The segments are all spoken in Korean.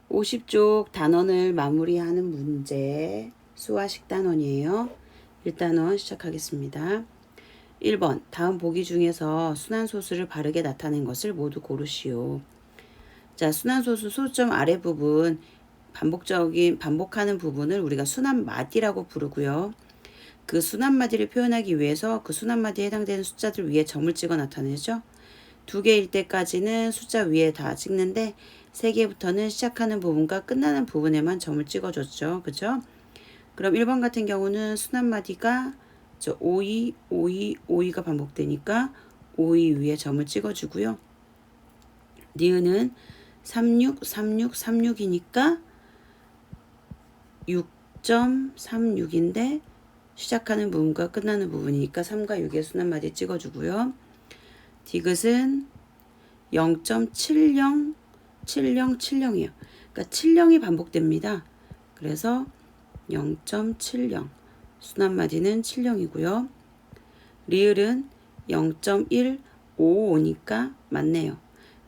50쪽 단원을 마무리하는 문제 수화식 단원이에요. 1단원 시작하겠습니다. 1번 다음 보기 중에서 순환소수를 바르게 나타낸 것을 모두 고르시오. 자, 순환소수 소점 아래 부분 반복하는 부분을 우리가 순환마디라고 부르고요. 그 순환마디를 표현하기 위해서 그 순환마디에 해당되는 숫자들 위에 점을 찍어 나타내죠. 2개일 때까지는 숫자 위에 다 찍는데 3개부터는 시작하는 부분과 끝나는 부분에만 점을 찍어줬죠. 그죠? 그럼 1번 같은 경우는 순환마디가 52, 52, 52가 반복되니까 52 위에 점을 찍어주고요. 니은은 36, 36, 36이니까 6.36인데 시작하는 부분과 끝나는 부분이니까 3과 6의 순환마디 찍어주고요. 디귿은 0.70, 70, 70이에요. 그러니까 70이 반복됩니다. 그래서 0.70 순환마디는 70이고요. 리을은 0.155니까 맞네요.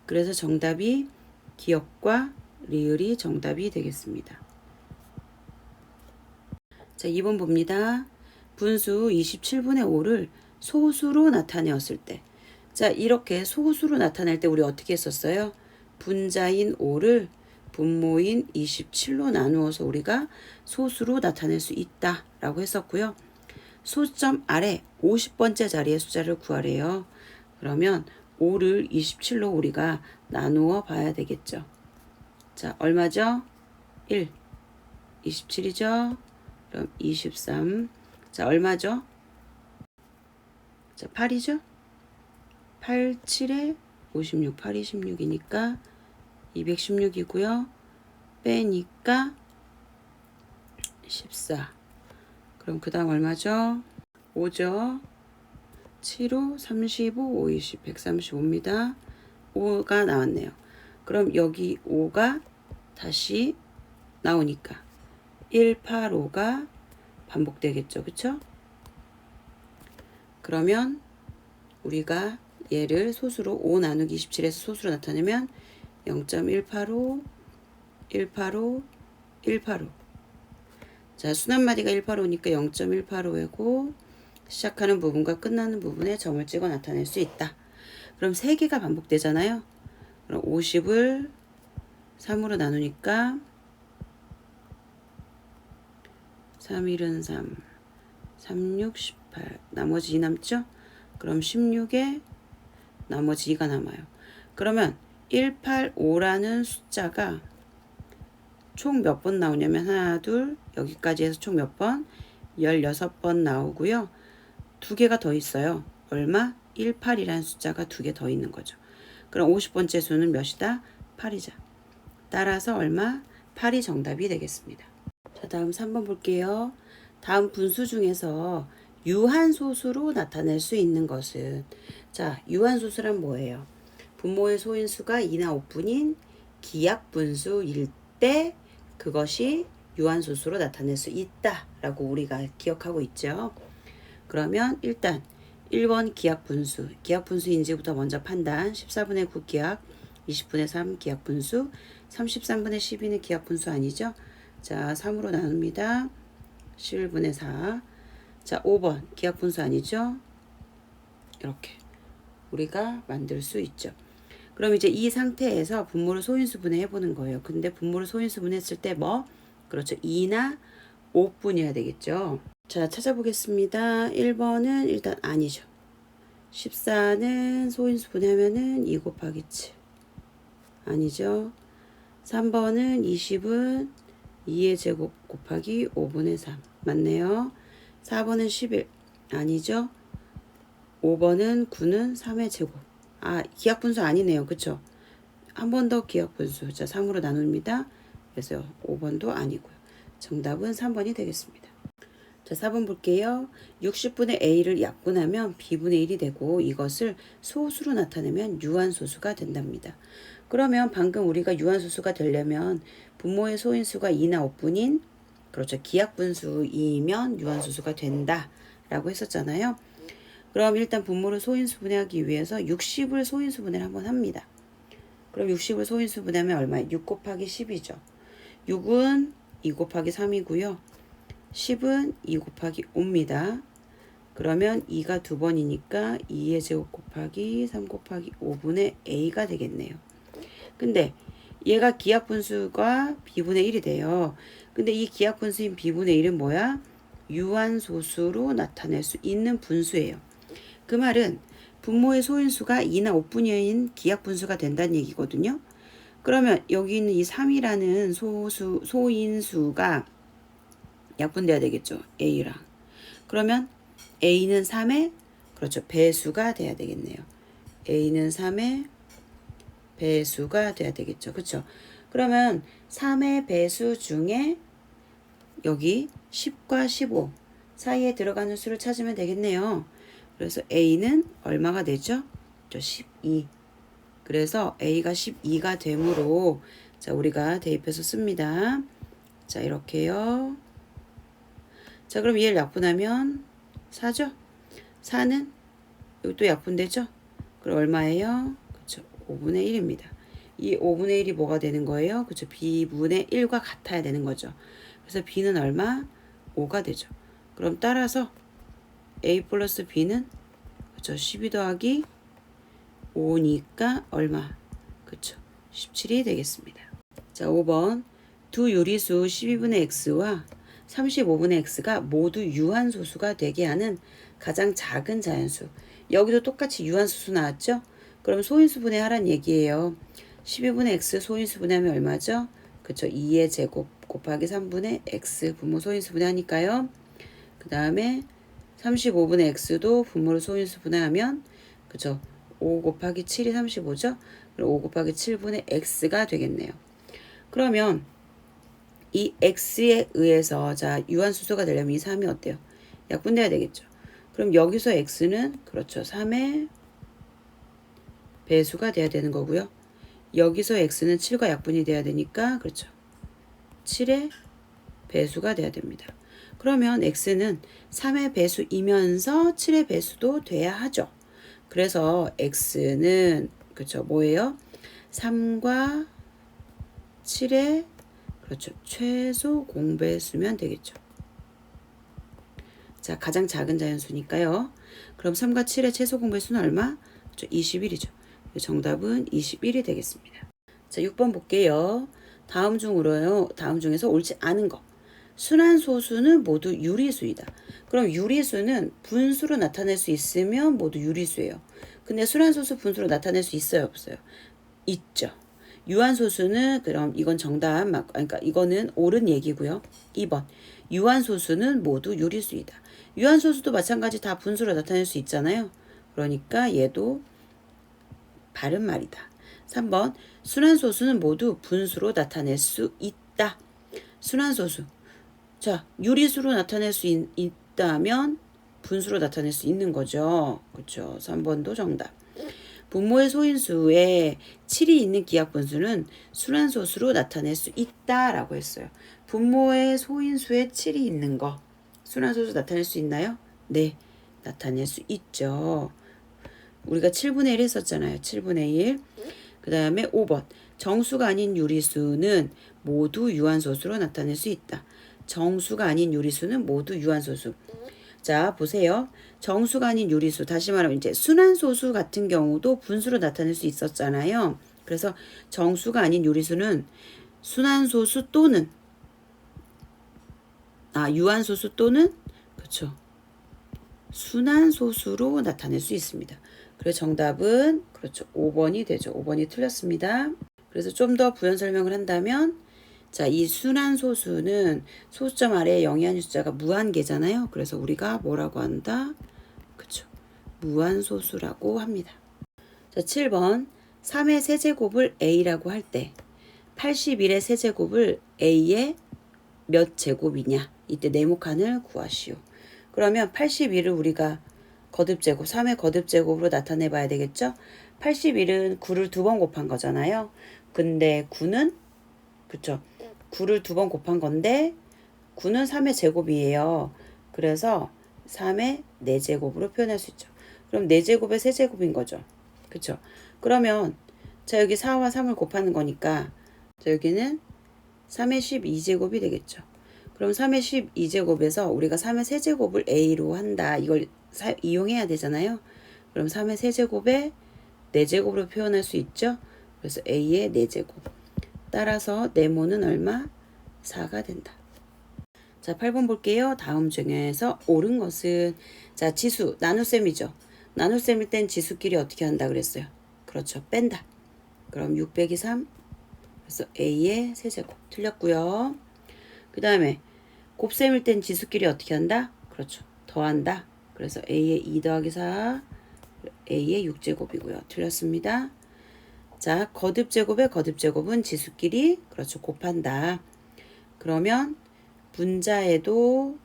그래서 정답이 기역과 리을이 정답이 되겠습니다. 자, 2번 봅니다. 분수 27분의 5를 소수로 나타내었을 때, 자, 이렇게 소수로 나타낼 때 우리 어떻게 했었어요? 분자인 5를 분모인 27로 나누어서 우리가 소수로 나타낼 수 있다 라고 했었고요. 소점 아래 50번째 자리의 숫자를 구하래요. 그러면 5를 27로 우리가 나누어 봐야 되겠죠. 자, 얼마죠? 1. 27이죠? 그럼 23. 자, 얼마죠? 자, 8이죠? 8, 7에 56, 8이 16이니까 216이고요. 빼니까 14. 그럼 그 다음 얼마죠? 5죠? 7호, 35, 5, 20, 135입니다. 5가 나왔네요. 그럼 여기 5가 다시 나오니까 185가 반복되겠죠. 그쵸? 그러면 우리가 얘를 소수로 5 나누기 27에서 소수로 나타내면 0.185, 185, 185. 자, 순환마디가 185니까 0.185이고 시작하는 부분과 끝나는 부분에 점을 찍어 나타낼 수 있다. 그럼 3개가 반복되잖아요. 그럼 50을 3으로 나누니까 3, 1은 3, 3, 6, 18. 나머지 2 남죠? 그럼 16에 나머지 2가 남아요. 그러면 185라는 숫자가 총 몇 번 나오냐면 하나, 둘, 여기까지 해서 총 몇 번? 16번 나오고요. 2개가 더 있어요. 얼마? 18이라는 숫자가 2개 더 있는 거죠. 그럼 50번째 수는 몇이다? 8이자. 따라서 얼마? 8이 정답이 되겠습니다. 자, 다음 3번 볼게요. 다음 분수 중에서 유한소수로 나타낼 수 있는 것은, 자, 유한소수란 뭐예요? 분모의 소인수가 2나 5분인 기약분수일 때 그것이 유한소수로 나타낼 수 있다 라고 우리가 기억하고 있죠. 그러면 일단 1번 기약분수, 기약분수인지부터 먼저 판단. 14분의 9 기약, 20분의 3 기약분수, 33분의 12는 기약분수 아니죠? 자, 3으로 나눕니다. 11분의 4. 자, 5번 기약분수 아니죠? 이렇게 우리가 만들 수 있죠. 그럼 이제 이 상태에서 분모를 소인수분해 해보는 거예요. 근데 분모를 소인수분해 했을 때 뭐? 그렇죠. 2나 5분이어야 되겠죠. 자, 찾아보겠습니다. 1번은 일단 아니죠. 14는 소인수분해하면은 2 곱하기 7. 아니죠. 3번은 20은 2의 제곱 곱하기 5분의 3. 맞네요. 4번은 11. 아니죠. 5번은 9는 3의 제곱. 아, 기약분수 아니네요. 그쵸? 한 번 더 기약분수. 자, 3으로 나눕니다. 그래서 5번도 아니고요. 정답은 3번이 되겠습니다. 자, 4번 볼게요. 60분의 A를 약분하면 B분의 1이 되고 이것을 소수로 나타내면 유한소수가 된답니다. 그러면 방금 우리가 유한소수가 되려면 분모의 소인수가 2나 5분인, 그렇죠, 기약분수이면 유한소수가 된다 라고 했었잖아요. 그럼 일단 분모를 소인수분해하기 위해서 60을 소인수분해를 한번 합니다. 그럼 60을 소인수분해하면 얼마예요? 6 곱하기 10이죠. 6은 2 곱하기 3이고요. 10은 2 곱하기 5입니다. 그러면 2가 두 번이니까 2의 제곱 곱하기 3 곱하기 5분의 a가 되겠네요. 근데 얘가 기하분수가 b분의 1이 돼요. 근데 이 기하분수인 b분의 1은 뭐야? 유한소수로 나타낼 수 있는 분수예요. 그 말은 분모의 소인수가 2나 5분여인 기하분수가 된다는 얘기거든요. 그러면 여기 있는 이 3이라는 소인수가 약분돼야 되겠죠. a랑. 그러면 a는 3의 그렇죠. 배수가 돼야 되겠네요. a는 3의 배수가 돼야 되겠죠. 그렇죠. 그러면 3의 배수 중에 여기 10과 15 사이에 들어가는 수를 찾으면 되겠네요. 그래서 a는 얼마가 되죠? 12. 그래서 a가 12가 되므로 자 우리가 대입해서 씁니다. 자 이렇게요. 자 그럼 얘를 약분하면 4죠? 4는 여기 또 약분되죠? 그럼 얼마예요? 그렇죠. 5분의 1입니다. 이 5분의 1이 뭐가 되는 거예요? 그렇죠. b분의 1과 같아야 되는 거죠. 그래서 b는 얼마? 5가 되죠. 그럼 따라서 a 플러스 b는 그렇죠. 12 더하기 5니까 얼마? 그렇죠. 17이 되겠습니다. 자 5번 두 요리수 12분의 x와 35분의 x가 모두 유한소수가 되게 하는 가장 작은 자연수. 여기도 똑같이 유한소수 나왔죠? 그럼 소인수분해 하란 얘기예요. 12분의 x 소인수분해 하면 얼마죠? 그쵸. 2의 제곱 곱하기 3분의 x 분모 소인수분해 하니까요. 그 다음에 35분의 x도 분모를 소인수분해 하면 그쵸. 5 곱하기 7이 35죠? 그럼 5 곱하기 7분의 x가 되겠네요. 그러면 이 x에 의해서 자 유한수소가 되려면 이 3이 어때요? 약분돼야 되겠죠. 그럼 여기서 x는 그렇죠. 3의 배수가 돼야 되는 거고요. 여기서 x는 7과 약분이 돼야 되니까 그렇죠. 7의 배수가 돼야 됩니다. 그러면 x는 3의 배수이면서 7의 배수도 돼야 하죠. 그래서 x는 그렇죠. 뭐예요? 3과 7의 그렇죠. 최소 공배수면 되겠죠. 자, 가장 작은 자연수니까요. 그럼 3과 7의 최소 공배수는 얼마? 그렇죠. 21이죠. 정답은 21이 되겠습니다. 자, 6번 볼게요. 다음 중에서 옳지 않은 거. 순환소수는 모두 유리수이다. 그럼 유리수는 분수로 나타낼 수 있으면 모두 유리수예요. 근데 순환소수 분수로 나타낼 수 있어요, 없어요? 있죠. 유한소수는 그럼 이건 정답 맞고 그러니까 이거는 옳은 얘기고요. 2번 유한소수는 모두 유리수이다. 유한소수도 마찬가지 다 분수로 나타낼 수 있잖아요. 그러니까 얘도 바른 말이다. 3번 순환소수는 모두 분수로 나타낼 수 있다. 순환소수 자 유리수로 나타낼 수 있다면 분수로 나타낼 수 있는 거죠. 그렇죠. 3번도 정답. 분모의 소인수에 7이 있는 기하분수는 순환소수로 나타낼 수 있다라고 했어요. 분모의 소인수에 7이 있는 거 순환소수 나타낼 수 있나요? 네, 나타낼 수 있죠. 우리가 7분의 1 했었잖아요. 7분의 1. 그 다음에 5번 정수가 아닌 유리수는 모두 유한소수로 나타낼 수 있다. 정수가 아닌 유리수는 모두 유한소수. 자 보세요. 정수가 아닌 유리수 다시 말하면 이제 순환소수 같은 경우도 분수로 나타낼 수 있었잖아요. 그래서 정수가 아닌 유리수는 순환소수 또는 유한소수 또는 그렇죠. 순환소수로 나타낼 수 있습니다. 그래서 정답은 그렇죠. 5번이 되죠. 5번이 틀렸습니다. 그래서 좀 더 부연 설명을 한다면 자, 이 순환소수는 소수점 아래에 0이 아닌 숫자가 무한계잖아요. 그래서 우리가 뭐라고 한다? 그쵸. 무한소수라고 합니다. 자, 7번 3의 세제곱을 a라고 할 때 81의 세제곱을 a의 몇 제곱이냐? 이때 네모칸을 구하시오. 그러면 81을 우리가 거듭제곱, 3의 거듭제곱으로 나타내 봐야 되겠죠? 81은 9를 2번 곱한 거잖아요. 근데 9는 그쵸? 9를 2번 곱한 건데 9는 3의 제곱이에요. 그래서 3의 4제곱으로 표현할 수 있죠. 그럼 4제곱의 세제곱인 거죠. 그쵸? 그러면 자, 여기 4와 3을 곱하는 거니까 자, 여기는 3의 12제곱이 되겠죠. 그럼 3의 12제곱에서 우리가 3의 세제곱을 a로 한다. 이걸 이용해야 되잖아요. 그럼 3의 세제곱에 4제곱으로 표현할 수 있죠. 그래서 a의 4제곱. 따라서 네모는 얼마? 4가 된다. 자, 8번 볼게요. 다음 중에서 옳은 것은 자, 지수 나눗셈이죠. 나눗셈일 땐 지수끼리 어떻게 한다 그랬어요? 그렇죠. 뺀다. 그럼 6 빼기 3. 그래서 a의 세제곱. 틀렸고요. 그 다음에 곱셈일 땐 지수끼리 어떻게 한다? 그렇죠. 더한다. 그래서 a의 2 더하기 4. a의 6제곱이고요. 틀렸습니다. 자, 거듭제곱의 거듭제곱은 지수끼리 그렇죠. 곱한다. 그러면 분자에도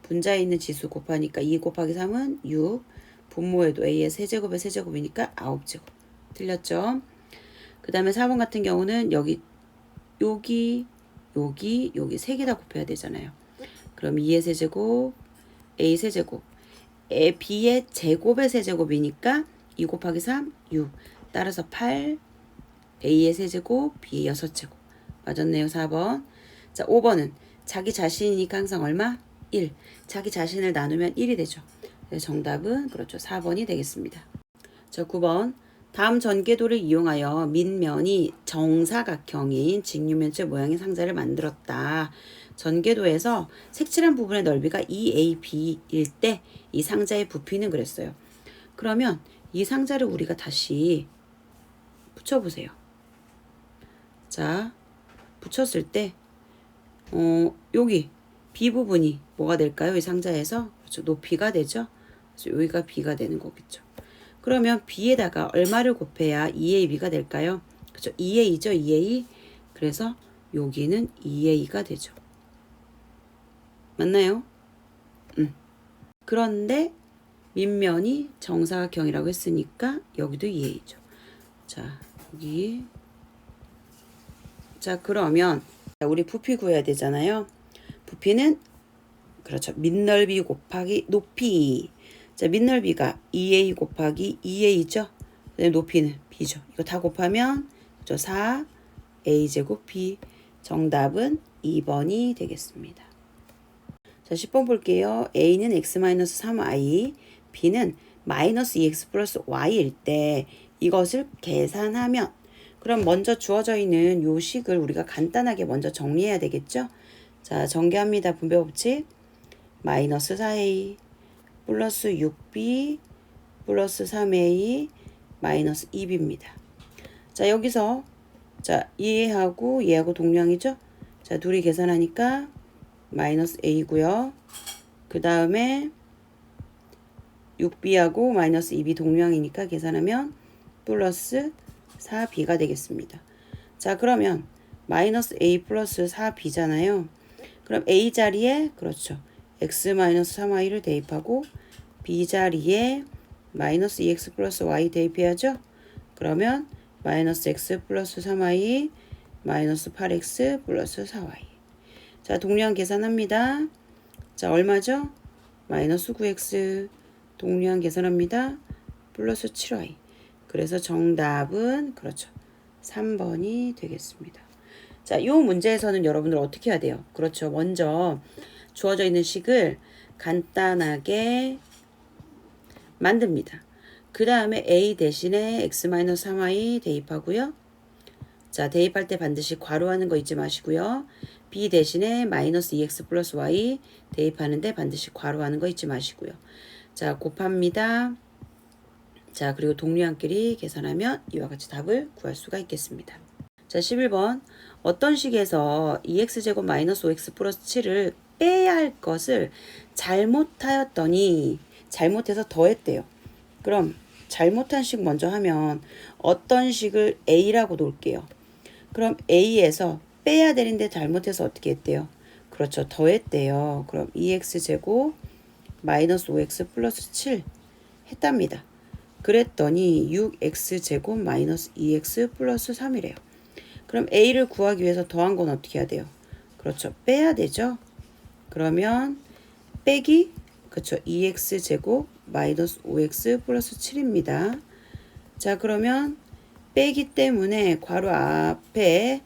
분자에 있는 지수 곱하니까 2 곱하기 3은 6. 분모에도 a의 세제곱의 세제곱이니까 9제곱. 틀렸죠? 그 다음에 4번 같은 경우는 여기 3개 다 곱해야 되잖아요. 그럼 2의 세제곱, a 세제곱, b의 제곱의 세제곱이니까 2 곱하기 3, 6. 따라서 8, a의 세제곱, b의 6제곱. 맞았네요, 4번. 자, 5번은 자기 자신이니까 항상 얼마? 1. 자기 자신을 나누면 1이 되죠. 그래서 정답은 그렇죠. 4번이 되겠습니다. 자, 9번. 다음 전개도를 이용하여 밑면이 정사각형인 직류면체 모양의 상자를 만들었다. 전개도에서 색칠한 부분의 넓이가 2AB일 때 이 상자의 부피는 그랬어요. 그러면 이 상자를 우리가 다시 붙여보세요. 자, 붙였을 때 여기 B 부분이 뭐가 될까요? 이 상자에서 그렇죠. 높이가 되죠. 그래서 여기가 B가 되는 거겠죠. 그러면 B에다가 얼마를 곱해야 2AB가 될까요? 그렇죠. 2A죠. 2A. 그래서 여기는 2A가 되죠. 맞나요? 그런데 밑면이 정사각형이라고 했으니까 여기도 2A죠. 자, 여기. 자, 그러면 우리 부피 구해야 되잖아요. 부피는 그렇죠. 밑넓이 곱하기 높이. 자, 밑넓이가 2A 곱하기 2A죠. 높이는 B죠. 이거 다 곱하면 4A제곱 B. 정답은 2번이 되겠습니다. 자, 10번 볼게요. A는 x-3y, B는 -2x 플러스 y일 때 이것을 계산하면 그럼 먼저 주어져 있는 요 식을 우리가 간단하게 먼저 정리해야 되겠죠? 자, 전개합니다. 분배 법칙. -4a 플러스 6b 플러스 3a 마이너스 2b입니다. 자, 여기서 자, 얘하고 동량이죠? 자, 둘이 계산하니까 마이너스 a고요. 그 다음에 6b하고 마이너스 2b 동량이니까 계산하면 플러스 4b가 되겠습니다. 자, 그러면 마이너스 a 플러스 4b잖아요. 그럼 a 자리에 그렇죠. x-3y를 대입하고 b 자리에 마이너스 2x 플러스 y 대입해야죠. 그러면 마이너스 x 플러스 3y 마이너스 8x 플러스 4y. 자, 동량 계산합니다. 자, 얼마죠? 마이너스 9x. 동량 계산합니다. 플러스 7y. 그래서 정답은 그렇죠. 3번이 되겠습니다. 자, 이 문제에서는 여러분들 어떻게 해야 돼요? 그렇죠. 먼저 주어져 있는 식을 간단하게 만듭니다. 그 다음에 a 대신에 x-3y 대입하고요. 자, 대입할 때 반드시 괄호하는 거 잊지 마시고요. b 대신에 마이너스 2x 플러스 y 대입하는데 반드시 괄호하는 거 잊지 마시고요. 자, 곱합니다. 자, 그리고 동류항끼리 계산하면 이와 같이 답을 구할 수가 있겠습니다. 자, 11번. 어떤 식에서 2x제곱 마이너스 5x 플러스 7을 빼야 할 것을 잘못하였더니 잘못해서 더했대요. 그럼 잘못한 식 먼저 하면 어떤 식을 a라고 놓을게요. 그럼 a에서 빼야 되는데 잘못해서 어떻게 했대요? 그렇죠. 더했대요. 그럼 2x제곱 마이너스 5x 플러스 7 했답니다. 그랬더니 6x제곱 마이너스 2x 플러스 3이래요. 그럼 a를 구하기 위해서 더한 건 어떻게 해야 돼요? 그렇죠. 빼야 되죠. 그러면 빼기 그렇죠. 2x제곱 마이너스 5x 플러스 7입니다. 자, 그러면 빼기 때문에 괄호 앞에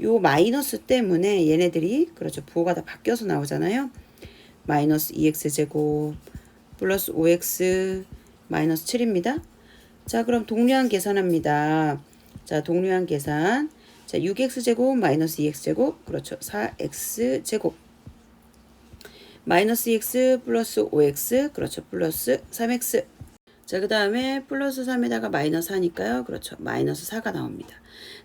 요 마이너스 때문에 얘네들이 그렇죠. 부호가 다 바뀌어서 나오잖아요. 마이너스 2x제곱 플러스 5x 마이너스 7입니다. 자, 그럼 동류항 계산합니다. 자, 동류항 계산. 자, 6x제곱 마이너스 2x제곱 그렇죠. 4x제곱 마이너스 2x 플러스 5x 그렇죠. 플러스 3x. 자, 그 다음에 플러스 3에다가 마이너스 하니까요. 그렇죠. 마이너스 4가 나옵니다.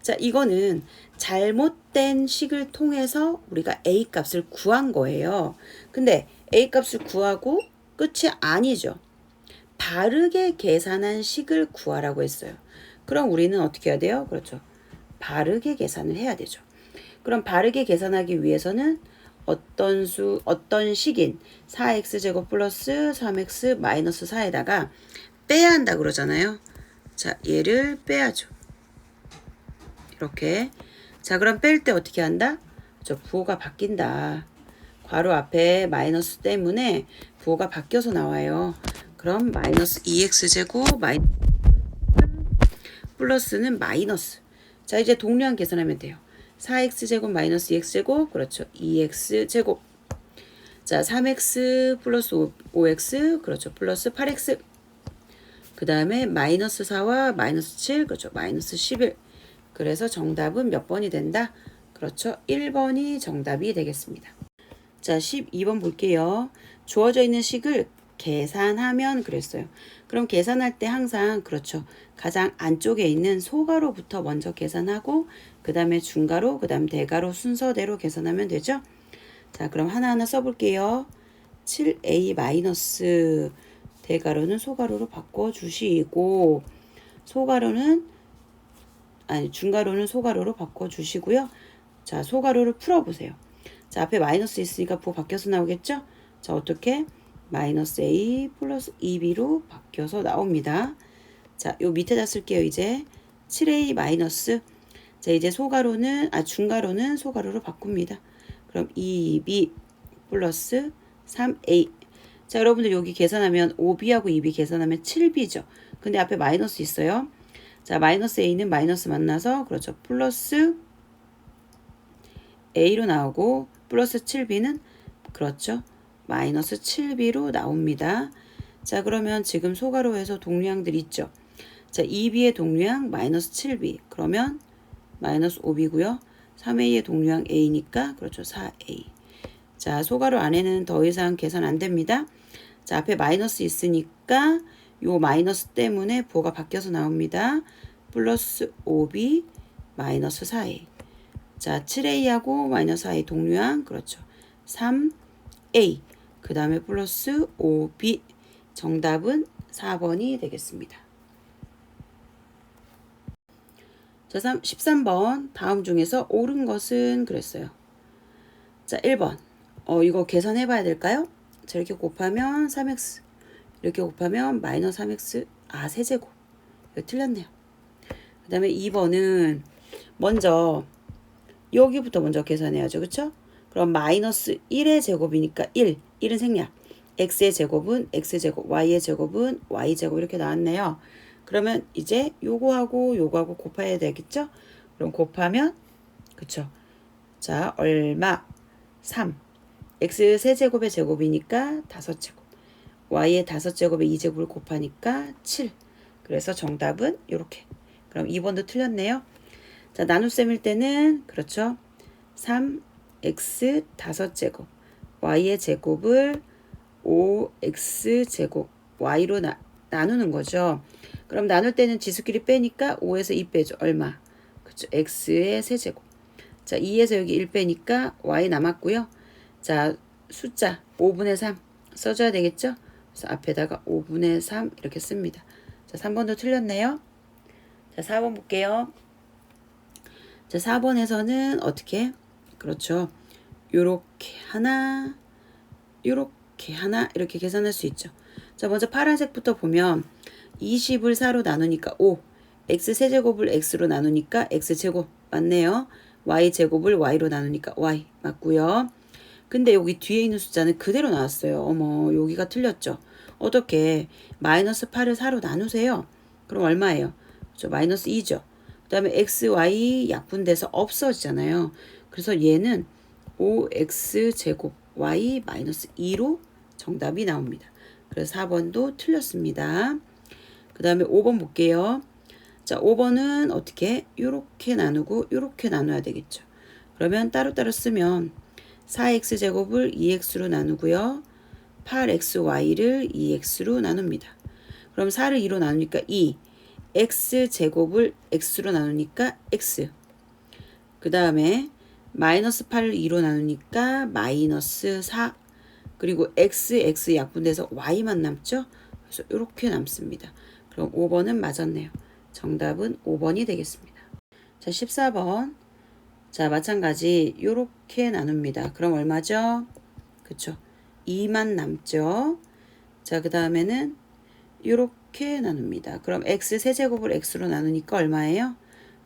자, 이거는 잘못된 식을 통해서 우리가 a 값을 구한 거예요. 근데 a 값을 구하고 끝이 아니죠. 바르게 계산한 식을 구하라고 했어요. 그럼 우리는 어떻게 해야 돼요? 그렇죠. 바르게 계산을 해야 되죠. 그럼 바르게 계산하기 위해서는 어떤 식인 4x제곱 플러스 3x 마이너스 4에다가 빼야 한다 그러잖아요. 자, 얘를 빼야죠. 이렇게. 자, 그럼 뺄 때 어떻게 한다? 저 부호가 바뀐다. 괄호 앞에 마이너스 때문에 부호가 바뀌어서 나와요. 그럼 마이너스 2x제곱 마이너스 플러스는 마이너스. 자, 이제 동류항 계산하면 돼요. 4x제곱 마이너스 2x제곱 그렇죠. 2x제곱. 자, 3x 플러스 5x 그렇죠. 플러스 8x. 그 다음에 마이너스 4와 마이너스 7 그렇죠. 마이너스 11. 그래서 정답은 몇 번이 된다? 그렇죠. 1번이 정답이 되겠습니다. 자, 12번 볼게요. 주어져 있는 식을 계산하면 그랬어요. 그럼 계산할 때 항상 그렇죠. 가장 안쪽에 있는 소가로부터 먼저 계산하고 그 다음에 중가로 그 다음 대가로 순서대로 계산하면 되죠. 자, 그럼 하나하나 써볼게요. 7a 마이너스 대가로는 소가로로 바꿔주시고 중가로는 소가로로 바꿔주시고요. 자, 소가로를 풀어보세요. 자, 앞에 마이너스 있으니까 부호 바뀌어서 나오겠죠? 자, 어떻게? 마이너스 a 플러스 2b로 바뀌어서 나옵니다. 자, 요 밑에다 쓸게요. 이제 7a 마이너스. 자, 이제 중가로는 소가로로 바꿉니다. 그럼 2b 플러스 3a. 자, 여러분들 여기 계산하면 5b하고 2b 계산하면 7b죠. 근데 앞에 마이너스 있어요. 자, 마이너스 a는 마이너스 만나서 그렇죠. 플러스 a로 나오고 플러스 7b는 그렇죠. 마이너스 7b로 나옵니다. 자, 그러면 지금 소가로에서 동류항들 있죠. 자, 2b의 동류항 마이너스 7b. 그러면 마이너스 5b고요. 3a의 동류항 a니까 그렇죠. 4a. 자, 소가로 안에는 더 이상 계산 안 됩니다. 자, 앞에 마이너스 있으니까 요 마이너스 때문에 부호가 바뀌어서 나옵니다. 플러스 5b 마이너스 4a. 자, 7a하고 마이너스 4a 동류항 그렇죠. 3a. 그 다음에 플러스 5b. 정답은 4번이 되겠습니다. 자, 13번 다음 중에서 옳은 것은 그랬어요. 자, 1번. 이거 계산해 봐야 될까요? 자, 이렇게 곱하면 3x. 이렇게 곱하면 마이너스 3x. 아, 세제곱. 이거 틀렸네요. 그 다음에 2번은 먼저 여기부터 먼저 계산해야죠. 그쵸? 그럼 마이너스 1의 제곱이니까 1은 생략. x의 제곱은 x제곱, y의 제곱은 y제곱 이렇게 나왔네요. 그러면 이제 요거하고 곱해야 되겠죠? 그럼 곱하면 그쵸? 자, 얼마? 3. x 세제곱의 제곱이니까 5제곱. y의 5제곱의 2제곱을 곱하니까 7. 그래서 정답은 이렇게. 그럼 2번도 틀렸네요. 자, 나눗셈일 때는 그렇죠. 3x 5제곱. y의 제곱을 5x제곱 y로 나누는 거죠. 그럼 나눌 때는 지수끼리 빼니까 5에서 2 빼죠. 얼마? 그쵸. x의 세제곱. 자, 2에서 여기 1 빼니까 y 남았고요. 자, 숫자 5분의 3 써줘야 되겠죠. 그래서 앞에다가 5분의 3 이렇게 씁니다. 자, 3번도 틀렸네요. 자, 4번 볼게요. 자, 4번에서는 어떻게? 그렇죠. 요렇게 하나, 요렇게 하나 이렇게 계산할 수 있죠. 자, 먼저 파란색부터 보면 20을 4로 나누니까 5. x 세제곱을 x로 나누니까 x제곱 맞네요. y제곱을 y로 나누니까 y 맞고요. 근데 여기 뒤에 있는 숫자는 그대로 나왔어요. 어머, 여기가 틀렸죠. 어떻게? 마이너스 8을 4로 나누세요. 그럼 얼마예요? 그렇죠. 마이너스 2죠. 그 다음에 x, y 약분돼서 없어지잖아요. 그래서 얘는 5x제곱 y 마이너스 2로 정답이 나옵니다. 그래서 4번도 틀렸습니다. 그 다음에 5번 볼게요. 자, 5번은 어떻게? 요렇게 나누고 요렇게 나눠야 되겠죠. 그러면 따로따로 쓰면 4x제곱을 2x로 나누고요. 8xy를 2x로 나눕니다. 그럼 4를 2로 나누니까 2. x제곱을 x로 나누니까 x. 그 다음에 마이너스 8을 2로 나누니까 마이너스 4. 그리고 x 약분돼서 y만 남죠. 그래서 이렇게 남습니다. 그럼 5번은 맞았네요. 정답은 5번이 되겠습니다. 자, 14번. 자, 마찬가지 이렇게 나눕니다. 그럼 얼마죠? 그쵸? 2만 남죠. 자, 그 다음에는 이렇게 나눕니다. 그럼 x 세제곱을 x로 나누니까 얼마예요?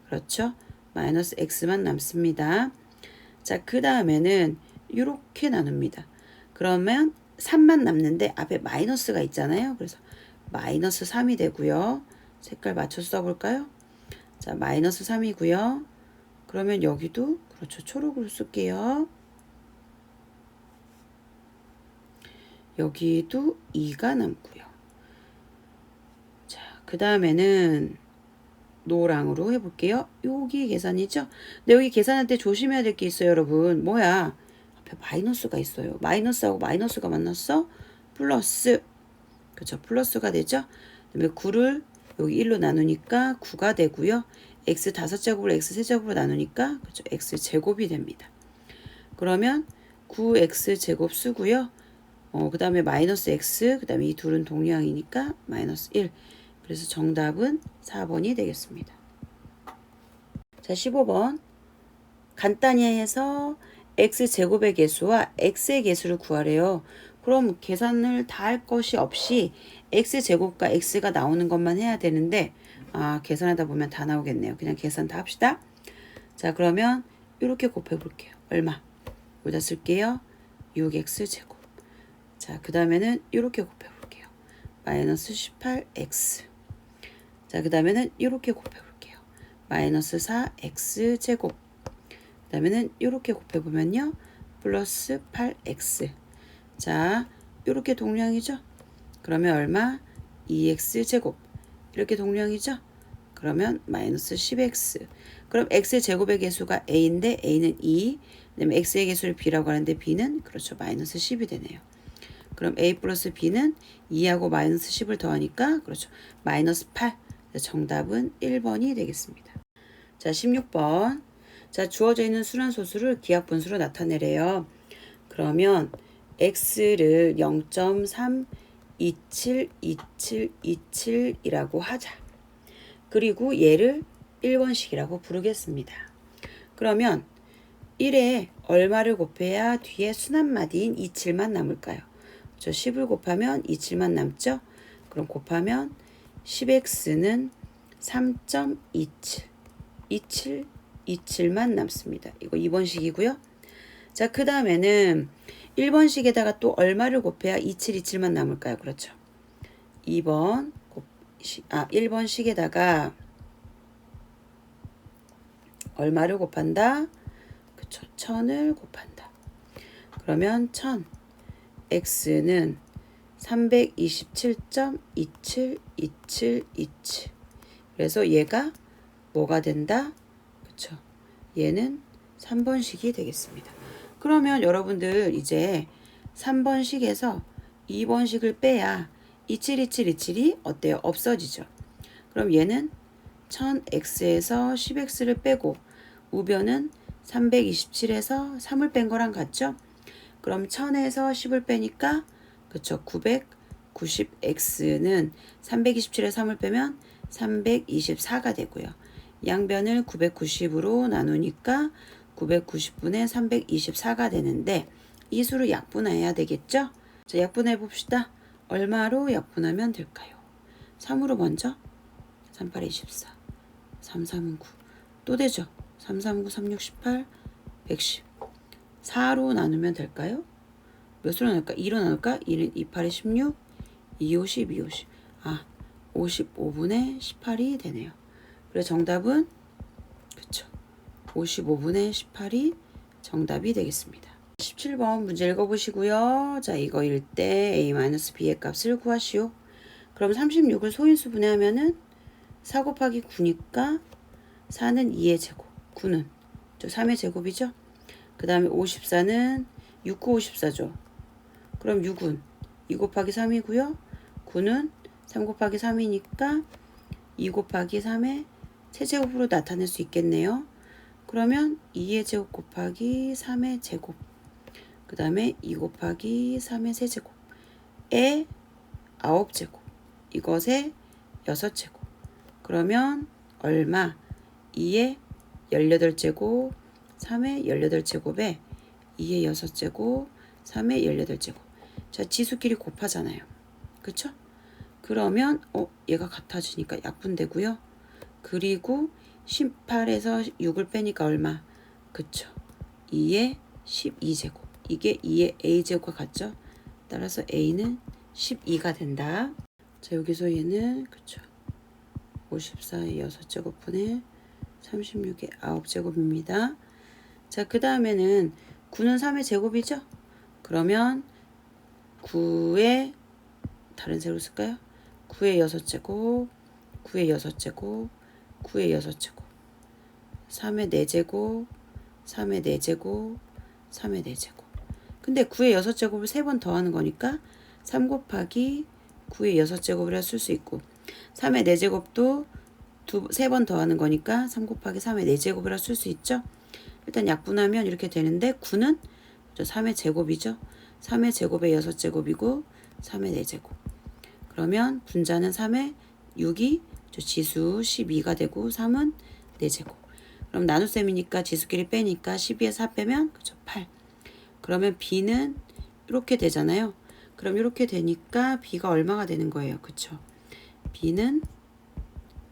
그렇죠? 마이너스 x만 남습니다. 자, 그 다음에는 이렇게 나눕니다. 그러면 3만 남는데 앞에 마이너스가 있잖아요. 그래서 마이너스 3이 되고요. 색깔 맞춰서 써볼까요? 자, 마이너스 3이고요. 그러면 여기도 그렇죠. 초록으로 쓸게요. 여기도 2가 남고요. 자, 그 다음에는 노랑으로 해볼게요. 여기 계산이죠. 근데 여기 계산할 때 조심해야 될 게 있어요, 여러분. 뭐야? 앞에 마이너스가 있어요. 마이너스하고 마이너스가 만났어? 플러스. 그렇죠. 플러스가 되죠. 그다음에 9를 여기 1로 나누니까 9가 되고요. x 5제곱을 x 세제곱으로 나누니까 그렇죠. x 제곱이 됩니다. 그러면 9x 제곱 쓰고요. 그 다음에 마이너스 x, 그 다음에 이 둘은 동량이니까 마이너스 1. 그래서 정답은 4번이 되겠습니다. 자, 15번. 간단히 해서 x제곱의 개수와 x의 개수를 구하래요. 그럼 계산을 다 할 것이 없이 x제곱과 x가 나오는 것만 해야 되는데 계산하다 보면 다 나오겠네요. 그냥 계산 다 합시다. 자, 그러면 이렇게 곱해 볼게요. 얼마? 여기다 쓸게요. 6x제곱. 자, 그 다음에는 이렇게 곱해 볼게요. 마이너스 18x. 자, 그 다음에는 이렇게 곱해 볼게요. 마이너스 4x제곱. 그 다음에는 이렇게 곱해 보면요. 플러스 8x. 자, 이렇게 동량이죠. 그러면 얼마? 2x제곱. 이렇게 동량이죠. 그러면 마이너스 10x. 그럼 x의 제곱의 개수가 a인데 a는 2. 그다음에 x의 개수를 b라고 하는데 b는 그렇죠. 마이너스 10이 되네요. 그럼 a 플러스 b는 2하고 마이너스 10을 더하니까 그렇죠. 마이너스 8. 정답은 1번이 되겠습니다. 자, 16번. 자, 주어져 있는 순환소수를 기하분수로 나타내래요. 그러면 x를 0.3272727이라고 하자. 그리고 얘를 1번식이라고 부르겠습니다. 그러면 1에 얼마를 곱해야 뒤에 순환마디인 27만 남을까요? 저 10을 곱하면 27만 남죠? 그럼 곱하면 10x는 3.27 27만 남습니다. 이거 2번식이고요. 자, 그 다음에는 1번식에다가 또 얼마를 곱해야 27만 남을까요? 그렇죠. 1번식에다가 얼마를 곱한다? 그쵸. 1000을 곱한다. 그러면 1000 x는 327.272727. 그래서 얘가 뭐가 된다? 그쵸. 얘는 3번식이 되겠습니다. 그러면 여러분들 이제 3번식에서 2번식을 빼야 272727이 어때요? 없어지죠. 그럼 얘는 1000x에서 10x를 빼고 우변은 327에서 3을 뺀 거랑 같죠? 그럼 1000에서 10을 빼니까 그쵸. 990x는 327에 3을 빼면 324가 되고요. 양변을 990으로 나누니까 990분의 324가 되는데 이 수를 약분해야 되겠죠? 자, 약분해 봅시다. 얼마로 약분하면 될까요? 3으로 먼저 38에 24 3, 3은 9 또 되죠? 3, 3, 9, 3, 6, 18 110 4로 나누면 될까요? 몇으로 나눌까? 2로 나눌까? 1은 2, 8에 16 2, 50, 2, 50 55분의 18이 되네요. 그래서 정답은 그쵸. 55분의 18이 정답이 되겠습니다. 17번 문제 읽어보시고요. 자, 이거일 때 a-b의 값을 구하시오. 그럼 36을 소인수 분해하면은 4 곱하기 9니까 4는 2의 제곱, 9는 3의 제곱이죠. 그 다음에 54는 6, 9, 54죠. 그럼 6은 2 곱하기 3이고요. 9는 3 곱하기 3이니까 2 곱하기 3의 세제곱으로 나타낼 수 있겠네요. 그러면 2의 제곱 곱하기 3의 제곱, 그 다음에 2 곱하기 3의 세제곱에 9제곱, 이것의 6제곱. 그러면 얼마? 2의 18제곱, 3의 18제곱에 2의 6제곱, 3의 18제곱. 자, 지수끼리 곱하잖아요. 그쵸? 그러면 얘가 같아지니까 약분되고요. 그리고 18에서 6을 빼니까 얼마? 그쵸? 2의 12제곱. 이게 2의 a제곱과 같죠? 따라서 a는 12가 된다. 자, 여기서 얘는 그쵸? 54의 6제곱분의 36의 9제곱입니다. 자, 그 다음에는 9는 3의 제곱이죠? 그러면 9의 다른 세로 쓸까요? 9의 6제곱, 9의 6제곱, 9의 6제곱, 3의 4제곱, 3의 4제곱, 3의 4제곱. 근데 9의 6제곱을 3번 더하는 거니까 3 곱하기 9의 6제곱이라 쓸 수 있고, 3의 4제곱도 3번 더하는 거니까 3 곱하기 3의 4제곱이라 쓸 수 있죠. 일단 약분하면 이렇게 되는데 9는 3의 제곱이죠. 3의 제곱의 6제곱이고 3의 4제곱. 그러면 분자는 3의 6이 지수 12가 되고 3은 4제곱. 그럼 나눗셈이니까 지수끼리 빼니까 12에 4 빼면 그죠? 8. 그러면 b는 이렇게 되잖아요. 그럼 이렇게 되니까 b가 얼마가 되는 거예요? 그쵸? b는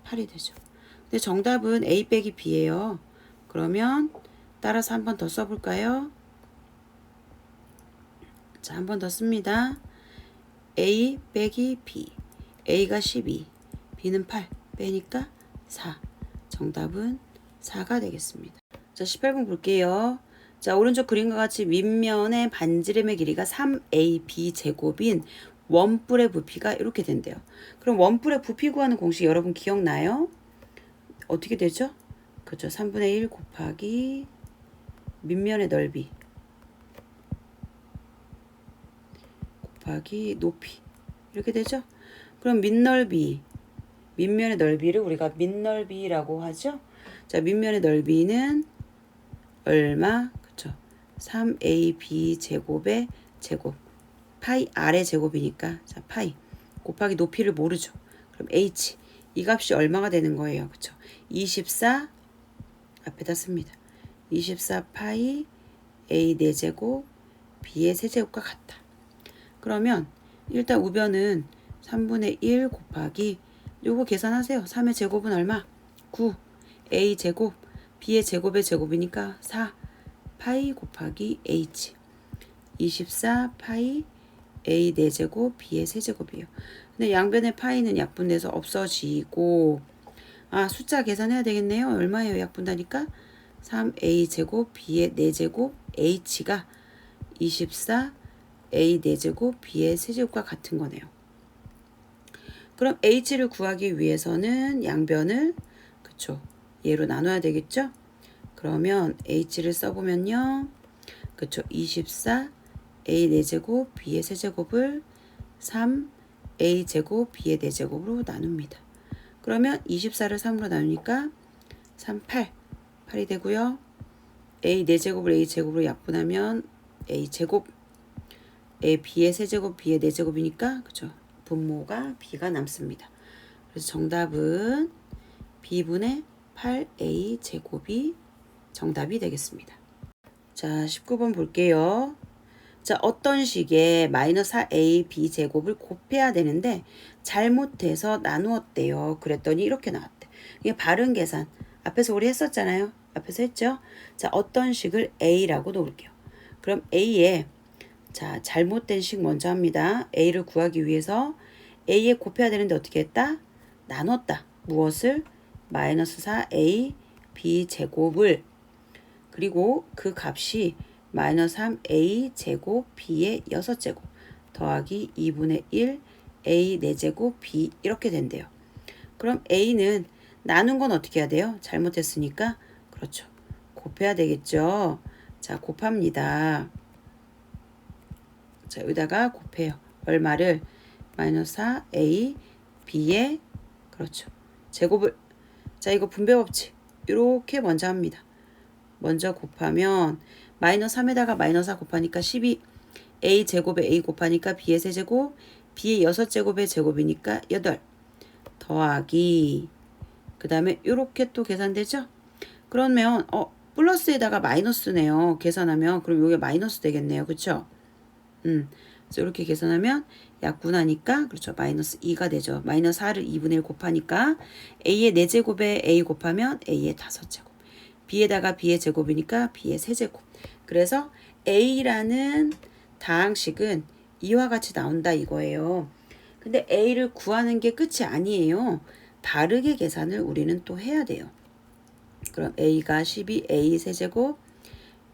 8이 되죠. 근데 정답은 a 빼기 b예요. 그러면 따라서 한 번 더 써볼까요? 자, 한 번 더 씁니다. a 빼기 b. a가 12, b는 8, 빼니까 4. 정답은 4가 되겠습니다. 자, 18번 볼게요. 자, 오른쪽 그림과 같이 윗면의 반지름의 길이가 3ab 제곱인 원뿔의 부피가 이렇게 된대요. 그럼 원뿔의 부피 구하는 공식 여러분 기억나요? 어떻게 되죠? 그죠? 3분의 1 곱하기 밑면의 넓이 곱하기 높이, 이렇게 되죠? 그럼 밑면의 넓이를 우리가 밑넓이라고 하죠? 자, 밑면의 넓이는 얼마? 그쵸? 3ab 제곱의 제곱, 파이 r의 제곱이니까, 자, 파이 곱하기 높이를 모르죠. 그럼 h, 이 값이 얼마가 되는 거예요? 그쵸? 24 앞에다 씁니다. 24 파이 a 4제곱 b의 세제곱과 같다. 그러면 일단 우변은 3분의 1 곱하기 요거 계산하세요. 3의 제곱은 얼마? 9. a 제곱, b의 제곱의 제곱이니까 4. 파이 곱하기 h. 24 파이 a 4제곱, b의 세제곱이에요. 근데 양변의 파이는 약분돼서 없어지고, 숫자 계산해야 되겠네요. 얼마예요? 약분다니까? 3a 제곱, b의 4제곱, h가 24 a 4제곱, b의 세제곱과 같은 거네요. 그럼 h를 구하기 위해서는 양변을 그쵸? 얘로 나눠야 되겠죠? 그러면 h를 써보면요. 그쵸? 24 a 4제곱, b의 세제곱을 3 a 제곱, b의 4제곱으로 나눕니다. 그러면 24를 3으로 나누니까 3, 8. 8이 되고요. a 4제곱을 a 제곱으로 약분하면 a 제곱, a b의 세제곱, b의 4제곱이니까 그죠? 분모가 b가 남습니다. 그래서 정답은 b분의 8a 제곱이 정답이 되겠습니다. 자, 19번 볼게요. 자, 어떤 식의 마이너스 4ab 제곱을 곱해야 되는데 잘못해서 나누었대요. 그랬더니 이렇게 나왔대. 이게 바른 계산. 앞에서 우리 했었잖아요. 앞에서 했죠? 자, 어떤 식을 a라고 놓을게요. 그럼 a에 자, 잘못된 식 먼저 합니다. a를 구하기 위해서 a에 곱해야 되는데 어떻게 했다? 나눴다. 무엇을? 마이너스 4a B 제곱을 그리고 그 값이 마이너스 3A 제곱 B의 6제곱 더하기 2분의 1 A 4제곱 B 이렇게 된대요. 그럼 A는 나눈 건 어떻게 해야 돼요? 잘못했으니까 그렇죠. 곱해야 되겠죠. 자, 곱합니다. 자, 여기다가 곱해요. 얼마를? 마이너스 4A B의 그렇죠. 제곱을 자, 이거 분배 법칙 이렇게 먼저 합니다. 먼저 곱하면 마이너스 3에다가 마이너스 4 곱하니까 12 A 제곱에 A 곱하니까 B의 세제곱 B의 6제곱의 제곱이니까 8 더하기 그 다음에 이렇게 또 계산되죠? 그러면 플러스에다가 마이너스네요. 계산하면 그럼 이게 마이너스 되겠네요. 그쵸? 그래서 이렇게 계산하면 약분하니까 그렇죠. 마이너스 2가 되죠. 마이너스 4를 2분의 1 곱하니까 A의 4제곱에 A 곱하면 A의 5제곱 B에다가 B의 제곱이니까 B의 세제곱 그래서 A라는 다항식은 이와 같이 나온다 이거예요. 근데 A를 구하는 게 끝이 아니에요. 바르게 계산을 우리는 또 해야 돼요. 그럼 A가 12A 세제곱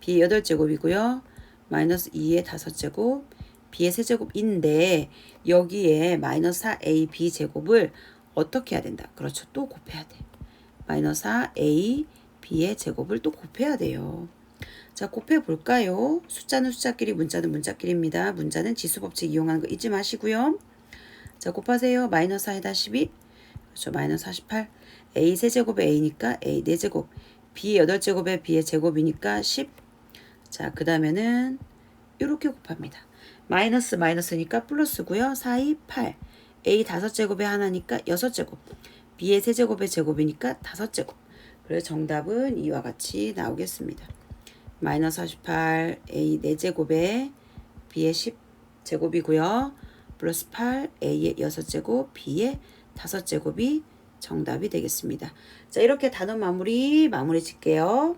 B의 8제곱이고요. 마이너스 2의 5제곱 B의 세제곱인데 여기에 마이너스 4A B 제곱을 어떻게 해야 된다? 그렇죠. 또 곱해야 돼. 마이너스 4A B의 제곱을 또 곱해야 돼요. 자, 곱해 볼까요? 숫자는 숫자끼리, 문자는 문자끼리입니다. 문자는 지수법칙 이용하는 거 잊지 마시고요. 자, 곱하세요. 마이너스 4에다 12. 그렇죠. 마이너스 48. A 세제곱에 A니까 A 4제곱. B 8제곱에 B의 제곱이니까 10. 자, 그 다음에는 이렇게 곱합니다. 마이너스 마이너스니까 플러스고요. 4, 2, 8. A 5제곱에 하나니까 6제곱. B의 세제곱의 제곱이니까 5제곱. 그래서 정답은 이와 같이 나오겠습니다. 마이너스 48 A 4제곱에 B의 10제곱이고요. 플러스 8 A의 6제곱 B의 5제곱이 정답이 되겠습니다. 자, 이렇게 단원 마무리 짓게요.